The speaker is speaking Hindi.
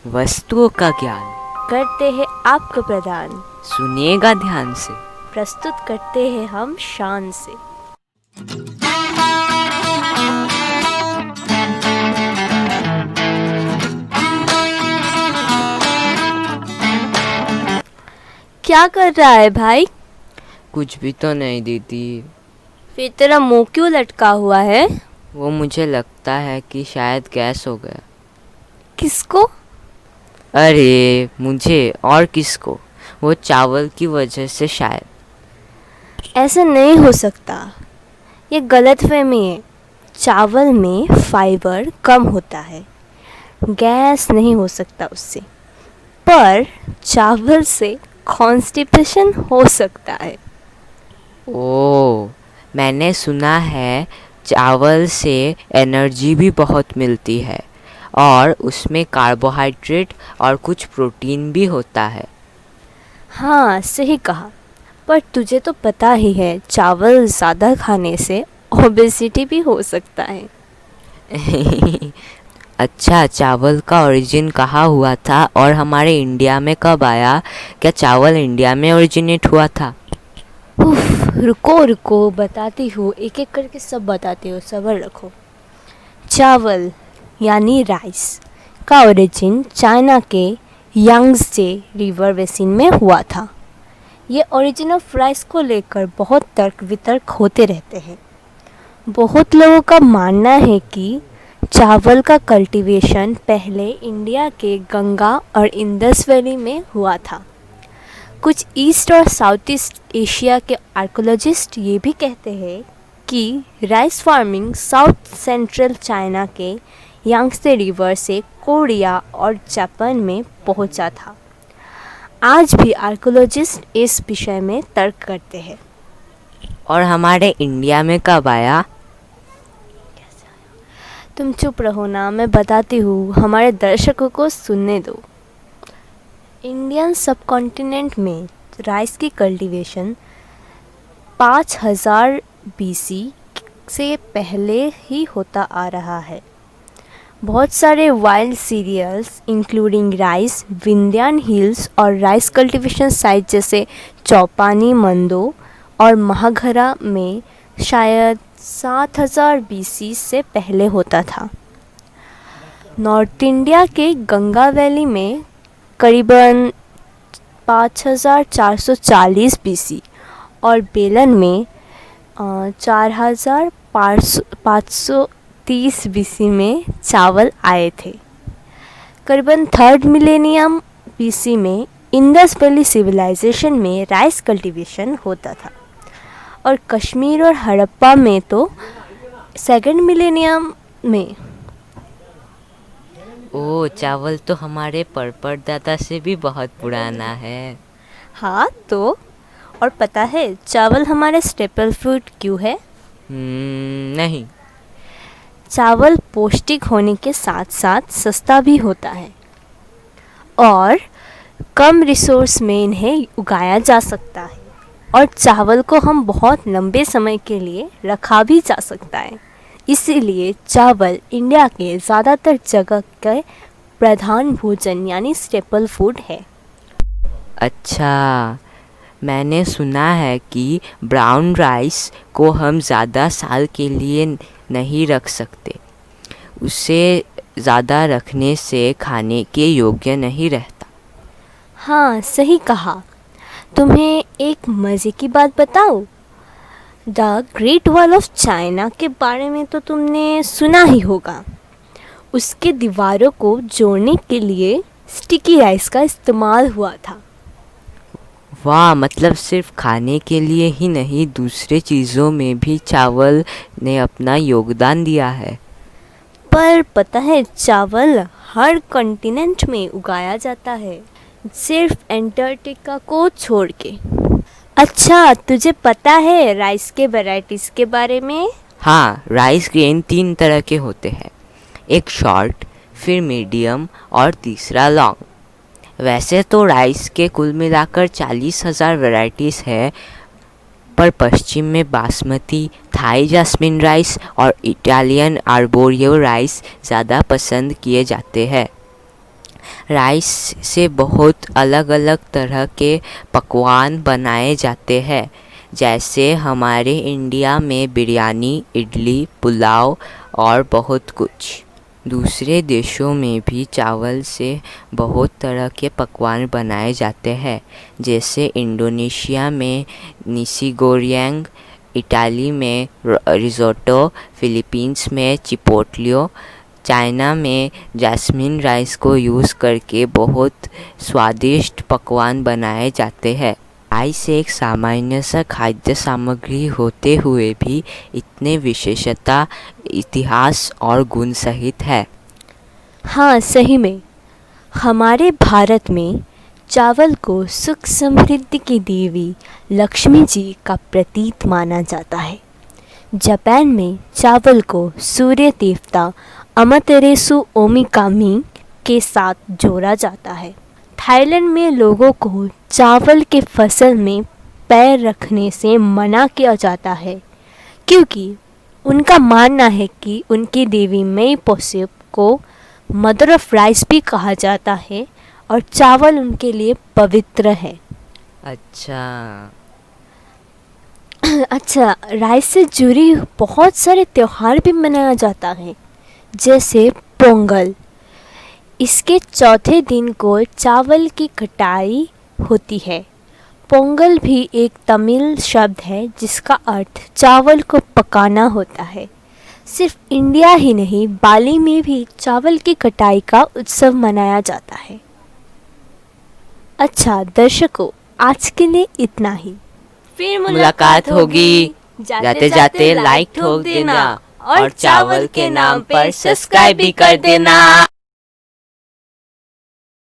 वस्तुओं का ज्ञान करते हैं आपको प्रदान। सुनिएगा ध्यान से। प्रस्तुत करते हैं हम शान से। क्या कर रहा है भाई? कुछ भी तो नहीं दीदी। फिर तेरा मुंह क्यों लटका हुआ है? वो मुझे लगता है कि शायद गैस हो गया। किसको? अरे मुझे और किसको, वो चावल की वजह से शायद। ऐसा नहीं हो सकता, ये गलतफहमी है। चावल में फाइबर कम होता है, गैस नहीं हो सकता उससे। पर चावल से कॉन्स्टिपेशन हो सकता है। ओह, मैंने सुना है चावल से एनर्जी भी बहुत मिलती है और उसमें कार्बोहाइड्रेट और कुछ प्रोटीन भी होता है। हाँ सही कहा, पर तुझे तो पता ही है चावल ज़्यादा खाने से ओबेसिटी भी हो सकता है। अच्छा, चावल का ओरिजिन कहाँ हुआ था और हमारे इंडिया में कब आया? क्या चावल इंडिया में ओरिजिनेट हुआ था? उफ, रुको रुको बताती हूँ, एक एक करके सब बताती हूँ, सब्र रखो। चावल यानी राइस का ओरिजिन चाइना के यांगत्से रिवर बेसिन में हुआ था। ये ओरिजिन ऑफ राइस को लेकर बहुत तर्क वितर्क होते रहते हैं। बहुत लोगों का मानना है कि चावल का कल्टीवेशन पहले इंडिया के गंगा और इंडस वैली में हुआ था। कुछ ईस्ट और साउथ ईस्ट एशिया के आर्कोलॉजिस्ट ये भी कहते हैं कि rice farming south central China के यांगत्से रिवर से कोरिया और जापान में पहुंचा था। आज भी आर्कोलॉजिस्ट इस विषय में तर्क करते हैं। और हमारे इंडिया में कब आया? तुम चुप रहो ना, मैं बताती हूँ, हमारे दर्शकों को सुनने दो। इंडियन सबकॉन्टिनेंट में राइस की कल्टीवेशन 5000 बीसी से पहले ही होता आ रहा है। बहुत सारे wild cereals including rice, Vindhyan hills और राइस कल्टीवेशन साइट जैसे चौपानी, मंदो और महाघरा में शायद 7000 बीसी से पहले होता था। नॉर्थ इंडिया के गंगा वैली में करीबन 5440 बीसी और बेलन में 4530 बीसी में चावल आए थे। करीबन थर्ड मिलेनियम बीसी में इंडस वैली सिविलाइजेशन में राइस कल्टीवेशन होता था और कश्मीर और हड़प्पा में तो सेकंड मिलेनियम में। ओह, चावल तो हमारे परदादा से भी बहुत पुराना है। हाँ तो, और पता है चावल हमारे स्टेपल फूड क्यों है? नहीं। चावल पौष्टिक होने के साथ साथ सस्ता भी होता है और कम रिसोर्स में इन्हें उगाया जा सकता है और चावल को हम बहुत लंबे समय के लिए रखा भी जा सकता है। इसीलिए चावल इंडिया के ज़्यादातर जगह के प्रधान भोजन यानी स्टेपल फूड है। अच्छा, मैंने सुना है कि ब्राउन राइस को हम ज़्यादा साल के लिए नहीं रख सकते। उसे ज़्यादा रखने से खाने के योग्य नहीं रहता। हाँ सही कहा। तुम्हें एक मज़े की बात बताऊँ? The great wall of China के बारे में तो तुमने सुना ही होगा। उसके दीवारों को जोड़ने के लिए स्टिकी राइस का इस्तेमाल हुआ था। वाह, मतलब सिर्फ खाने के लिए ही नहीं, दूसरे चीज़ों में भी चावल ने अपना योगदान दिया है। पर पता है चावल हर कॉन्टिनेंट में उगाया जाता है, सिर्फ एंटार्क्टिका को छोड़ के। अच्छा, तुझे पता है राइस के वैरायटीज़ के बारे में? हाँ, राइस ग्रेन 3 तरह के होते हैं, एक शॉर्ट, फिर मीडियम और तीसरा लॉन्ग। वैसे तो राइस के कुल मिलाकर 40,000 वैरायटीज़ है, पर पश्चिम में बासमती, थाई जास्मिन राइस और इटालियन आर्बोरियो राइस ज़्यादा पसंद किए जाते हैं। राइस से बहुत अलग अलग तरह के पकवान बनाए जाते हैं, जैसे हमारे इंडिया में बिरयानी, इडली, पुलाव और बहुत कुछ। दूसरे देशों में भी चावल से बहुत तरह के पकवान बनाए जाते हैं, जैसे इंडोनेशिया में निसी गोरियांग, इटाली में रिज़ोटो, फिलीपींस में चिपोटलियो, चाइना में जैस्मिन राइस को यूज़ करके बहुत स्वादिष्ट पकवान बनाए जाते हैं। राइस एक सामान्य सा खाद्य सामग्री होते हुए भी इतने विशेषता, इतिहास और गुण सहित है। हाँ, सही में हमारे भारत में चावल को सुख समृद्धि की देवी लक्ष्मी जी का प्रतीक माना जाता है। जापान में चावल को सूर्य देवता अमतेरेसु ओमिकामी के साथ जोड़ा जाता है। थाईलैंड में लोगों को चावल के फसल में पैर रखने से मना किया जाता है, क्योंकि उनका मानना है कि उनकी देवी मई पोसिप को मदर ऑफ राइस भी कहा जाता है और चावल उनके लिए पवित्र है। अच्छा, अच्छा, राइस से जुड़ी बहुत सारे त्योहार भी मनाया जाता है, जैसे पोंगल। इसके चौथे दिन को चावल की कटाई होती है। पोंगल भी एक तमिल शब्द है जिसका अर्थ चावल को पकाना होता है। सिर्फ इंडिया ही नहीं, बाली में भी चावल की कटाई का उत्सव मनाया जाता है। अच्छा दर्शकों, आज के लिए इतना ही। फिर मुलाकात होगी। जाते जाते लाइक ठोक देना और चावल के नाम पर सब्सक्राइब भी कर देना।